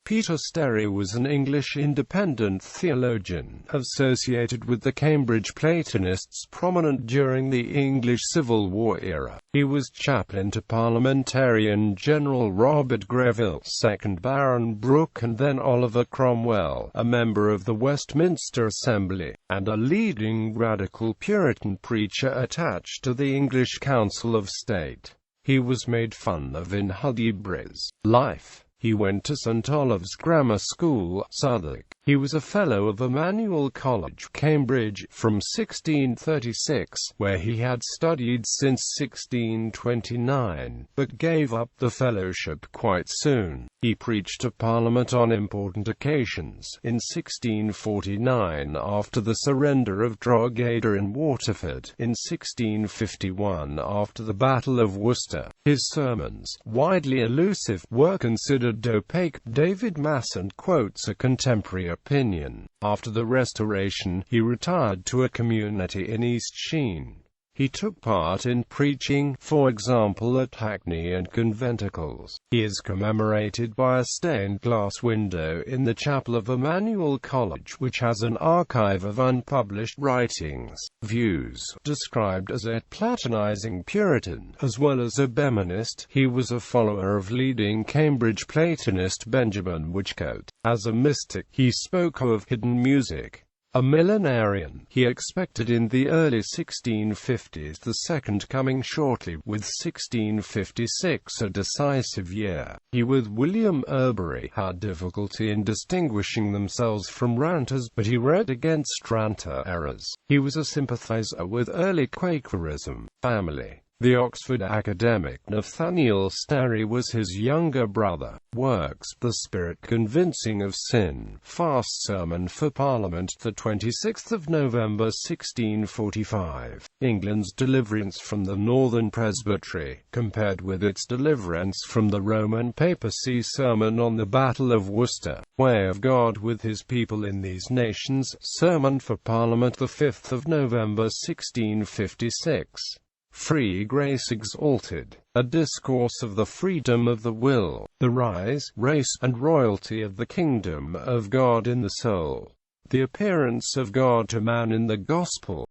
Peter Sterry was an English independent theologian, associated with the Cambridge Platonists, prominent during the English Civil War era. He was chaplain to Parliamentarian General Robert Greville, 2nd Baron Brooke, and then Oliver Cromwell, a member of the Westminster Assembly, and a leading radical Puritan preacher attached to the English Council of State. He was made fun of in Hudibras' life. He went to St. Olave's Grammar School, Southwark. He was a Fellow of Emmanuel College, Cambridge, from 1636, where he had studied since 1629, but gave up the fellowship quite soon. He preached to Parliament on important occasions. In 1649, after the surrender of Drogheda in Waterford, in 1651, after the Battle of Worcester, his sermons, widely elusive, were considered opaque. David Masson quotes a contemporary opinion. After the Restoration, he retired to a community in East Sheen. He took part in preaching, for example at Hackney and conventicles. He is commemorated by a stained-glass window in the chapel of Emmanuel College, which has an archive of unpublished writings. Views described as a Platonizing Puritan, as well as a Beminist. He was a follower of leading Cambridge Platonist Benjamin Whichcote. As a mystic, he spoke of hidden music. A millenarian, he expected in the early 1650s the Second Coming shortly, with 1656 a decisive year. He with William Earbury had difficulty in distinguishing themselves from ranters, but he read against ranter errors. He was a sympathizer with early Quakerism. Family. The Oxford academic Nathaniel Sterry was his younger brother. Works: The Spirit Convincing of Sin, Fast Sermon for Parliament, 26 November 1645. England's deliverance from the Northern Presbytery, compared with its deliverance from the Roman papacy. Sermon on the Battle of Worcester, Way of God with His People in These Nations, Sermon for Parliament, 5 November 1656. Free Grace Exalted, a discourse of the freedom of the will, the rise, race, and royalty of the kingdom of God in the soul. The appearance of God to man in the Gospel.